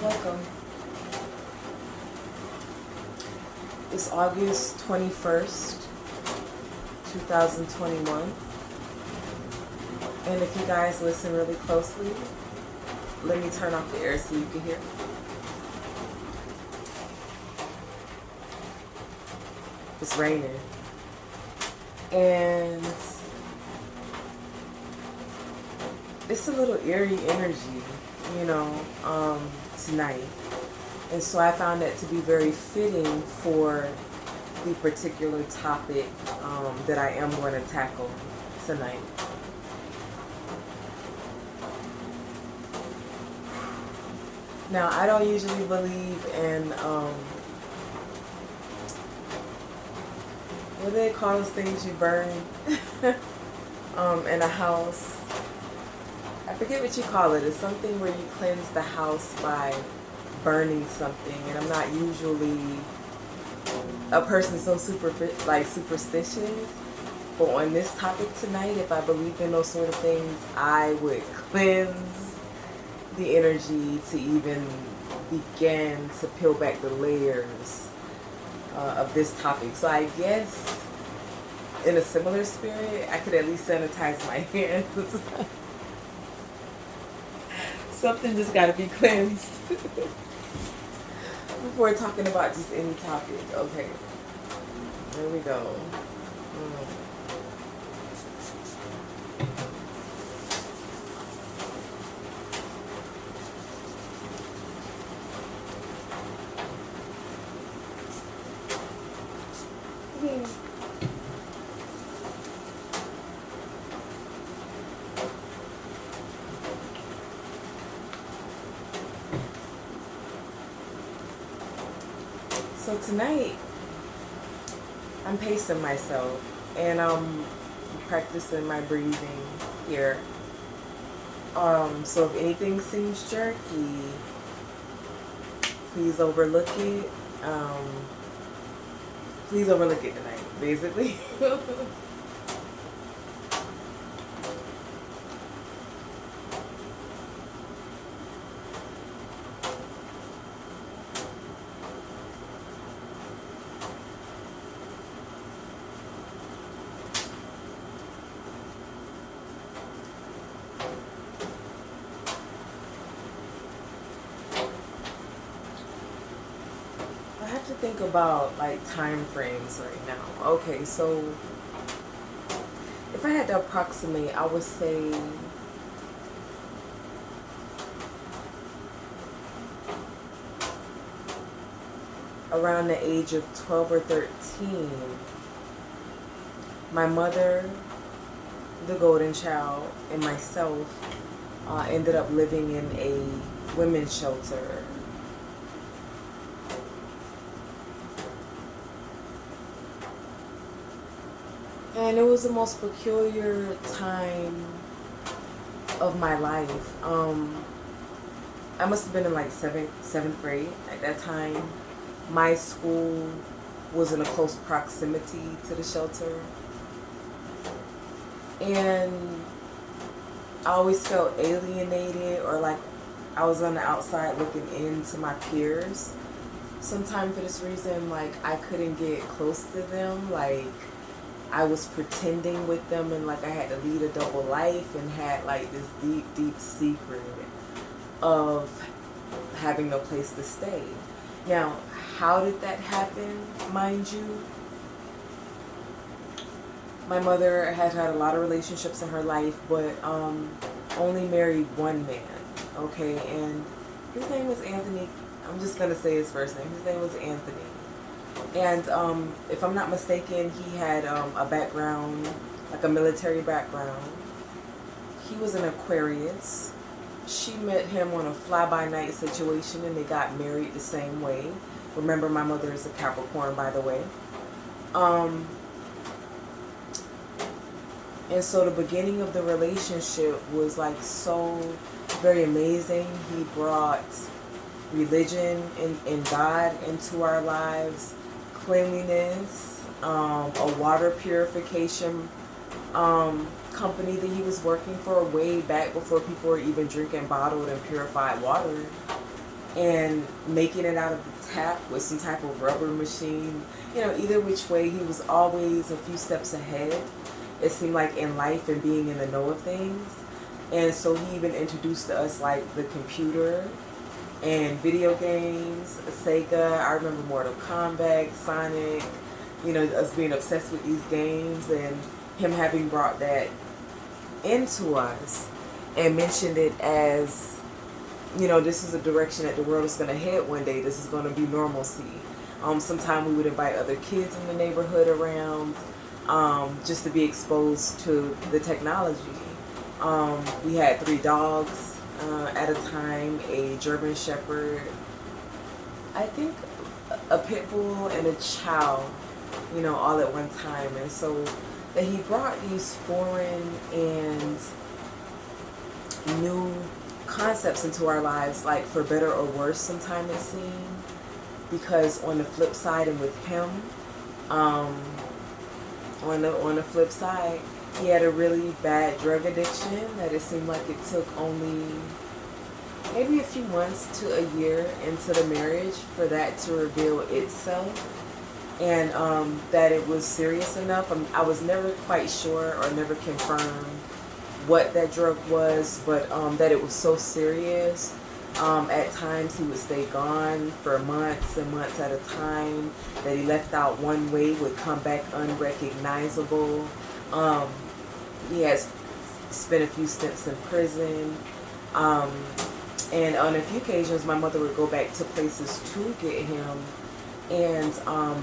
Welcome. It's August 21st, 2021. And if you guys listen really closely, let me turn off the air so you can hear. It's raining. And it's a little eerie energy, tonight. And so I found that to be very fitting for the particular topic that I am going to tackle tonight. Now, I don't usually believe in, what do they call those things you burn in a house? I forget what you call it. It's something where you cleanse the house by burning something. And I'm not usually a person so superstitious. But on this topic tonight, if I believed in those sort of things, I would cleanse the energy to even begin to peel back the layers of this topic. So I guess in a similar spirit, I could at least sanitize my hands. Something just got to be cleansed before talking about just any topic. Okay, there we go. So tonight, I'm pacing myself and I'm practicing my breathing here. So if anything seems jerky, please overlook it. Please overlook it tonight, basically. I have to think about like time frames right now. Okay, so if I had to approximate, I would say around the age of 12 or 13, my mother, the golden child, and myself ended up living in a women's shelter. And it was the most peculiar time of my life. I must have been in like seventh grade at that time. My school was in a close proximity to the shelter. And I always felt alienated, or like I was on the outside looking into my peers. Sometimes for this reason, like I couldn't get close to them. Like I was pretending with them, and like I had to lead a double life and had like this deep secret of having no place to stay. Now, how did that happen, mind you? My mother had a lot of relationships in her life, but only married one man, okay? And his name was Anthony. I'm just going to say his first name. His name was Anthony. And if I'm not mistaken, he had a background, like a military background. He was an Aquarius. She met him on a fly-by-night situation, and they got married the same way. Remember, my mother is a Capricorn, by the way. And so the beginning of the relationship was like so very amazing. He brought religion and God into our lives, cleanliness, a water purification company that he was working for way back before people were even drinking bottled and purified water. and making it out of the tap with some type of rubber machine. Either which way, he was always a few steps ahead, it seemed like, in life and being in the know of things. And so he even introduced to us like the computer and video games, Sega. I remember Mortal Kombat, Sonic, us being obsessed with these games, and him having brought that into us and mentioned it as, this is a direction that the world is going to head one day. This is going to be normalcy. Sometime we would invite other kids in the neighborhood around, just to be exposed to the technology. We had 3 dogs at a time, a German Shepherd, I think a pit bull, and a chow, all at one time. And so that he brought these foreign and new concepts into our lives, like for better or worse, sometimes it seemed. Because on the flip side, and with him, on the flip side, he had a really bad drug addiction that it seemed like it took only maybe a few months to a year into the marriage for that to reveal itself, and that it was serious enough. I was never quite sure or never confirmed what that drug was, but that it was so serious. At times he would stay gone for months and months at a time, that he left out one way, would come back unrecognizable. He has spent a few stints in prison. And on a few occasions, my mother would go back to places to get him and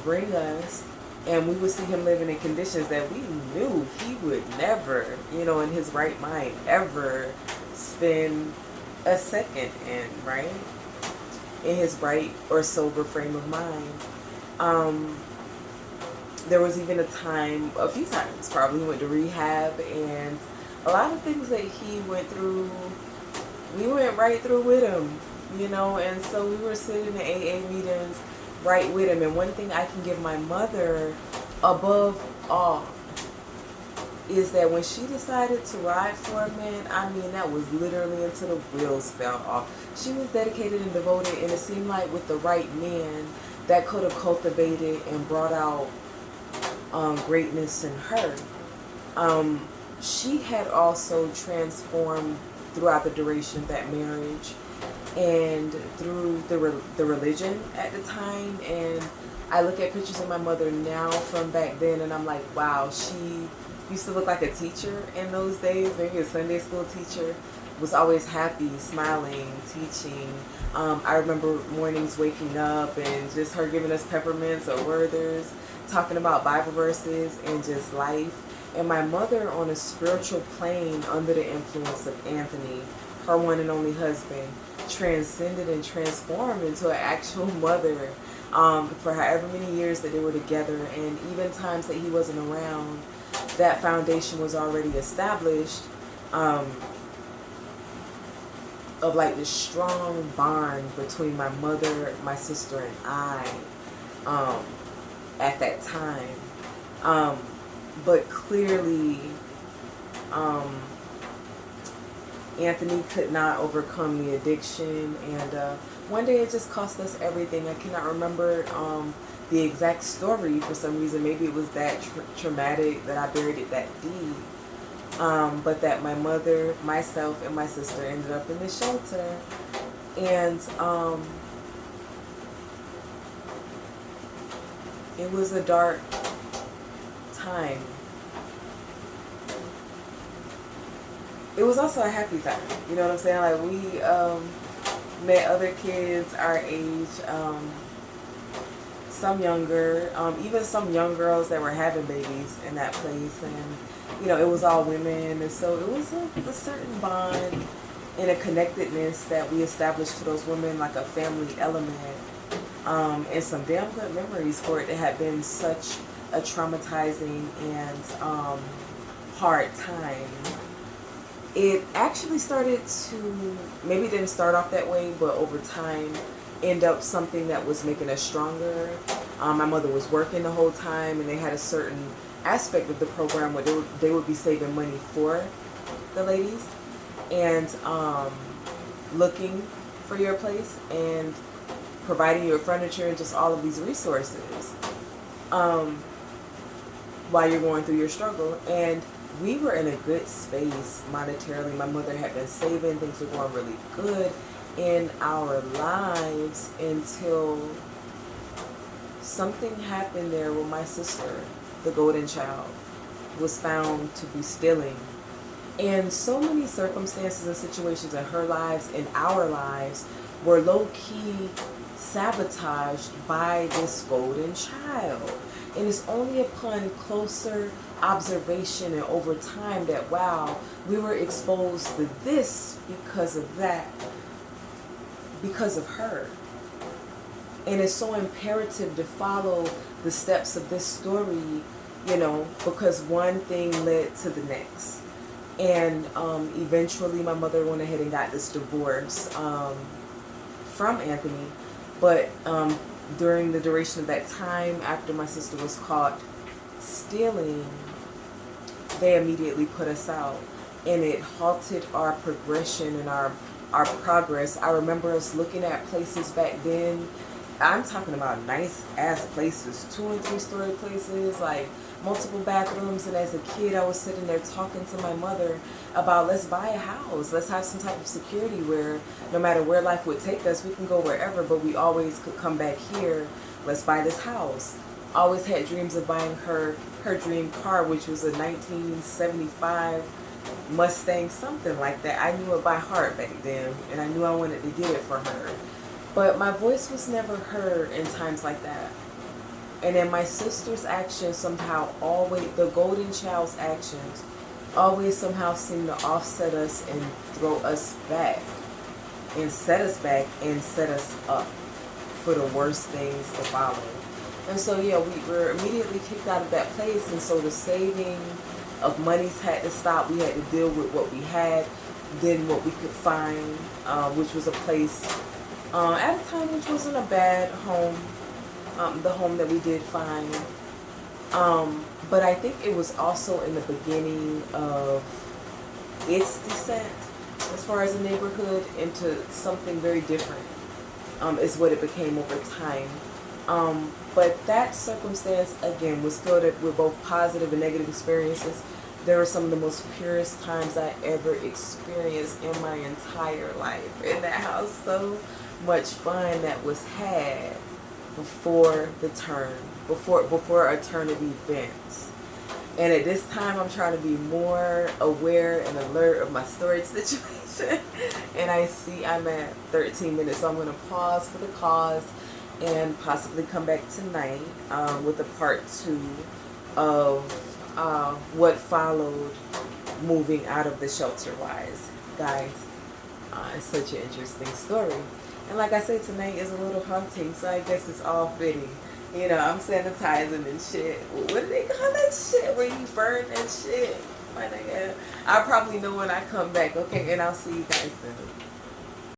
bring us. And we would see him living in conditions that we knew he would never, in his right mind, ever spend a second in, right? In his bright or sober frame of mind. There was even a few times probably, he went to rehab, and a lot of things that he went through, we went right through with him, and so we were sitting in AA meetings right with him. And one thing I can give my mother above all is that when she decided to ride for a man, that was literally until the wheels fell off. She was dedicated and devoted, and it seemed like with the right man that could have cultivated and brought out greatness in her. She had also transformed throughout the duration of that marriage and through the religion at the time. And I look at pictures of my mother now from back then, and I'm like, wow, she used to look like a teacher in those days, maybe a Sunday school teacher. Was always happy, smiling, teaching. I remember mornings waking up and just her giving us peppermints or Werthers, talking about Bible verses and just life. And my mother, on a spiritual plane, under the influence of Anthony, her one and only husband, transcended and transformed into an actual mother for however many years that they were together. And even times that he wasn't around, that foundation was already established, of like this strong bond between my mother, my sister, and I at that time. But clearly, Anthony could not overcome the addiction, and one day it just cost us everything. I cannot remember the exact story for some reason. Maybe it was that traumatic that I buried it that deep. But that my mother, myself, and my sister ended up in the shelter. And it was a dark time. It was also a happy time. You know what I'm saying? Like, we met other kids our age, some younger, even some young girls that were having babies in that place. And it was all women, and so it was a certain bond and a connectedness that we established to those women, like a family element, and some damn good memories for it. It had been such a traumatizing and hard time. It actually started to, maybe didn't start off that way, but over time end up something that was making us stronger. My mother was working the whole time, and they had a certain aspect of the program where they would be saving money for the ladies and looking for your place and providing your furniture and just all of these resources while you're going through your struggle. And we were in a good space monetarily. My mother had been saving. Things were going really good in our lives until something happened there with my sister, the golden child, was found to be stealing. And so many circumstances and situations in her lives, in our lives, were low-key sabotaged by this golden child. And it's only upon closer observation and over time that, wow, we were exposed to this because of that, because of her. And it's so imperative to follow the steps of this story, you know, because one thing led to the next. And eventually my mother went ahead and got this divorce from Anthony. But during the duration of that time, after my sister was caught stealing, they immediately put us out. And it halted our progression and our progress. I remember us looking at places back then. I'm talking about nice ass places, 2- and 3-story places, like multiple bathrooms. And as a kid, I was sitting there talking to my mother about, let's buy a house, let's have some type of security where no matter where life would take us, we can go wherever, but we always could come back here. Let's buy this house. Always had dreams of buying her dream car, which was a 1975 Mustang, something like that. I knew it by heart back then, and I knew I wanted to get it for her. But my voice was never heard in times like that. And then my sister's actions somehow always, the golden child's actions, always somehow seem to offset us and throw us back. And set us back and set us up for the worst things to follow. And so, yeah, we were immediately kicked out of that place. And so the saving of monies had to stop. We had to deal with what we had, then what we could find, which was a place at a time which wasn't a bad home, the home that we did find. But I think it was also in the beginning of its descent, as far as the neighborhood, into something very different, is what it became over time. But that circumstance, again, was filled with both positive and negative experiences. There were some of the most purest times I ever experienced in my entire life in that house. So much fun that was had before the turn, before a turn of events. And at this time, I'm trying to be more aware and alert of my storage situation. And I see I'm at 13 minutes, so I'm going to pause for the cause and possibly come back tonight with a part 2 of what followed moving out of the shelter wise. Guys, it's such an interesting story. And like I said, tonight is a little haunting, so I guess it's all fitting. You know, I'm sanitizing and shit. What do they call that shit where you burn that shit? My nigga. I'll probably know when I come back, okay? And I'll see you guys then.